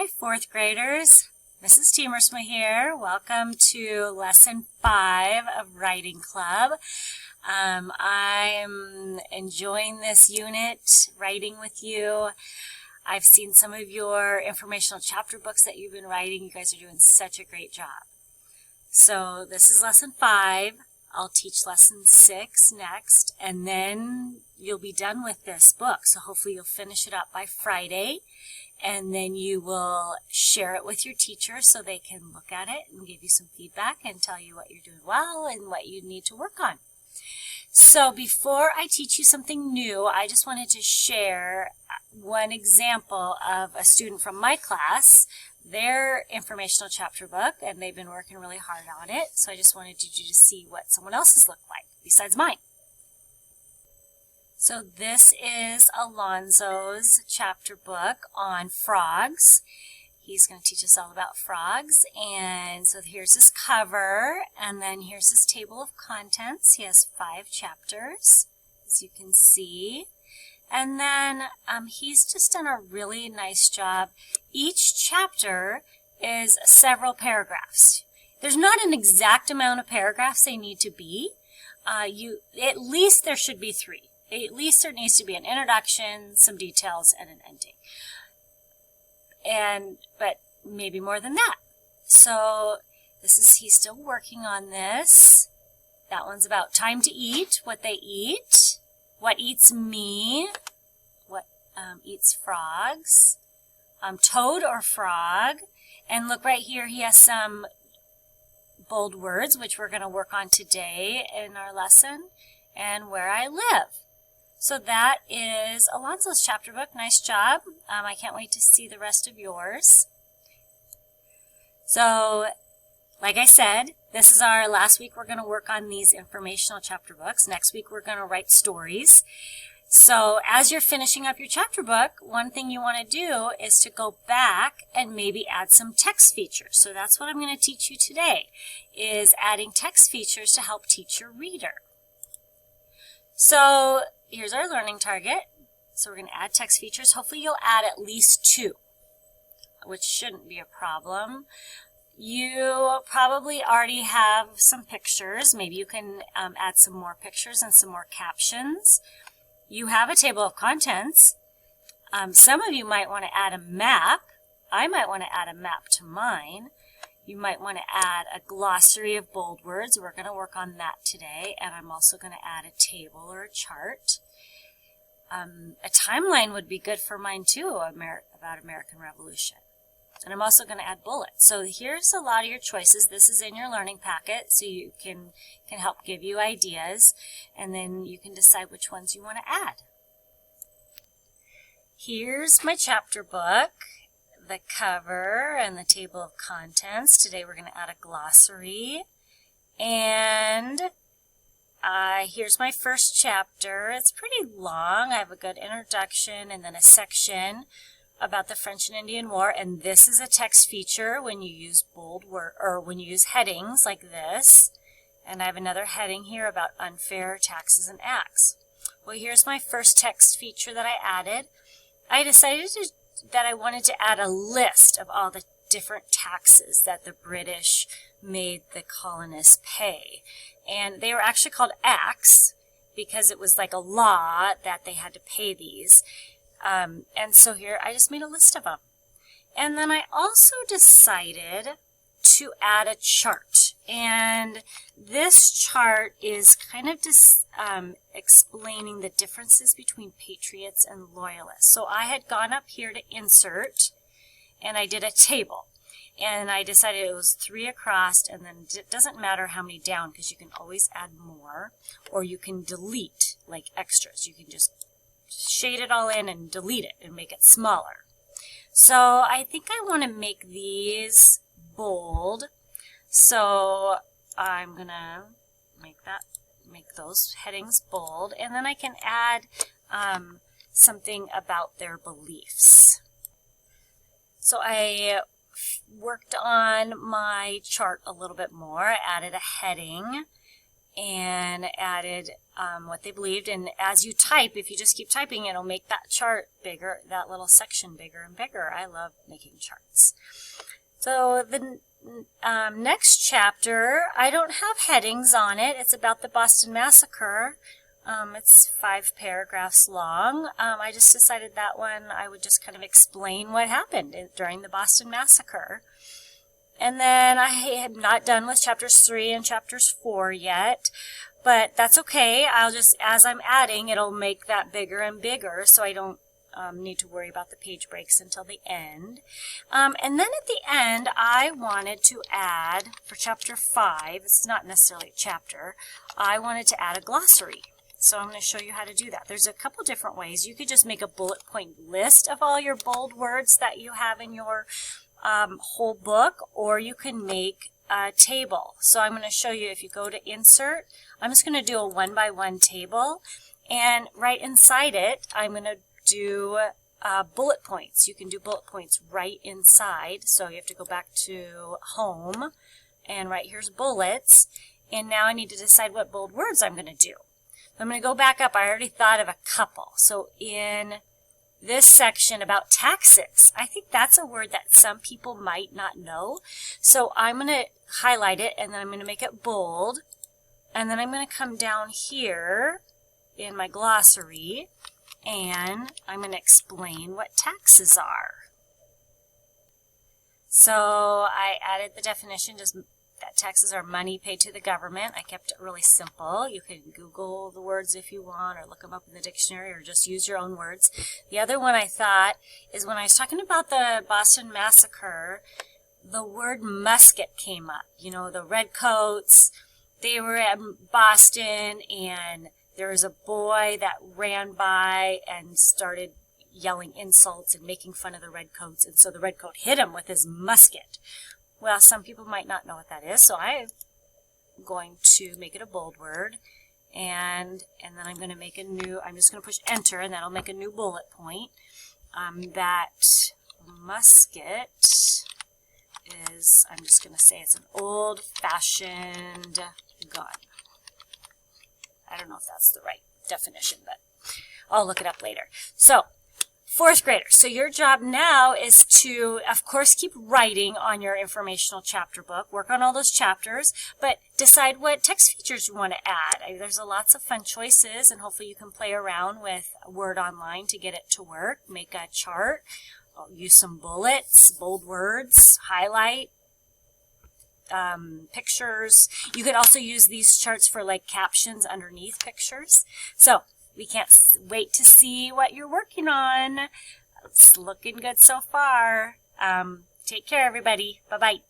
Hi, fourth graders. Mrs. Temersma here. Welcome to Lesson 5 of Writing Club. I'm enjoying this unit, writing with you. I've seen some of your informational chapter books that you've been writing. You guys are doing such a great job. So this is Lesson 5. I'll teach Lesson 6 next, and then you'll be done with this book. So hopefully you'll finish it up by Friday, and then you will share it with your teacher so they can look at it and give you some feedback and tell you what you're doing well and what you need to work on. So before I teach you something new, I just wanted to share one example of a student from my class, their informational chapter book, and they've been working really hard on it. So I just wanted you to see what someone else's look like besides mine. So this is Alonso's chapter book on frogs. He's going to teach us all about frogs. And so here's his cover, and then here's his table of contents. He has 5 chapters, as you can see. And then he's just done a really nice job. Each chapter is several paragraphs. There's not an exact amount of paragraphs they need to be. At least there should be 3. At least there needs to be an introduction, some details, and an ending. But maybe more than that. So he's still working on this. That one's about time to eat, what they eat, what eats me, what eats frogs, toad or frog. And look right here, he has some bold words, which we're going to work on today in our lesson, and where I live. So that is Alonso's chapter book. Nice job. I can't wait to see the rest of yours. So, like I said, this is our last week. We're going to work on these informational chapter books. Next week, we're going to write stories. So, as you're finishing up your chapter book, one thing you want to do is to go back and maybe add some text features. So that's what I'm going to teach you today, is adding text features to help teach your reader. So, here's our learning target. So we're going to add text features. Hopefully you'll add at least 2, which shouldn't be a problem. You probably already have some pictures. Maybe you can add some more pictures and some more captions. You have a table of contents. Some of you might want to add a map. I might want to add a map to mine. You might want to add a glossary of bold words. We're going to work on that today. And I'm also going to add a table or a chart. A timeline would be good for mine too, about American Revolution. And I'm also going to add bullets. So here's a lot of your choices. This is in your learning packet, so you can help give you ideas. And then you can decide which ones you want to add. Here's my chapter book. The cover and the table of contents. Today we're going to add a glossary. And here's my first chapter. It's pretty long. I have a good introduction and then a section about the French and Indian War. And this is a text feature when you use bold word, or when you use headings like this. And I have another heading here about unfair taxes and acts. Well, here's my first text feature that I added. I decided that I wanted to add a list of all the different taxes that the British made the colonists pay. And they were actually called acts because it was like a law that they had to pay these. And so here I just made a list of them. And then I also decided to add a chart. And this chart is kind of just explaining the differences between patriots and loyalists. So I had gone up here to insert, and I did a table. And I decided it was 3 across, and then it doesn't matter how many down, because you can always add more, or you can delete, like extras. You can just shade it all in and delete it and make it smaller. So I think I want to make these bold. So I'm going to make those headings bold, and then I can add something about their beliefs. So I worked on my chart a little bit more, added a heading, and added what they believed. And as you type, if you just keep typing, it'll make that chart bigger, that little section bigger and bigger. I love making charts. So the next chapter, I don't have headings on it. It's about the Boston Massacre. It's 5 paragraphs long. I just decided that one I would just kind of explain what happened during the Boston Massacre. And then I am not done with chapters 3 and chapters 4 yet, but that's okay. I'll just, as I'm adding, it'll make that bigger and bigger, so I don't need to worry about the page breaks until the end. And then at the end, I wanted to add, for chapter 5, this is not necessarily a chapter, I wanted to add a glossary. So I'm going to show you how to do that. There's a couple different ways. You could just make a bullet point list of all your bold words that you have in your whole book, or you can make a table. So I'm going to show you, if you go to Insert, I'm just going to do a 1-by-1 table, and right inside it, I'm going to do bullet points. You can do bullet points right inside, so you have to go back to Home, and right here's bullets, and now I need to decide what bold words I'm going to do. I'm going to go back up. I already thought of a couple. So in this section about taxes, I think that's a word that some people might not know. So I'm going to highlight it, and then I'm going to make it bold. And then I'm going to come down here in my glossary, and I'm going to explain what taxes are. So I added the definition, just that taxes are money paid to the government. I kept it really simple. You can Google the words if you want, or look them up in the dictionary, or just use your own words. The other one I thought is, when I was talking about the Boston Massacre, the word musket came up. You know, the redcoats, they were at Boston, and there was a boy that ran by and started yelling insults and making fun of the redcoats, and so the redcoat hit him with his musket. Well, some people might not know what that is, so I'm going to make it a bold word, and then I'm going to make a new, I'm just going to push Enter, and that'll make a new bullet point. That musket is, I'm just going to say it's an old-fashioned gun. I don't know if that's the right definition, but I'll look it up later. So, 4th graders, so your job now is to, of course, keep writing on your informational chapter book, work on all those chapters, but decide what text features you want to add. There's lots of fun choices, and hopefully you can play around with Word Online to get it to work. Make a chart, use some bullets, bold words, highlight, pictures. You could also use these charts for like captions underneath pictures. So we can't wait to see what you're working on. It's looking good so far. Take care, everybody. Bye-bye.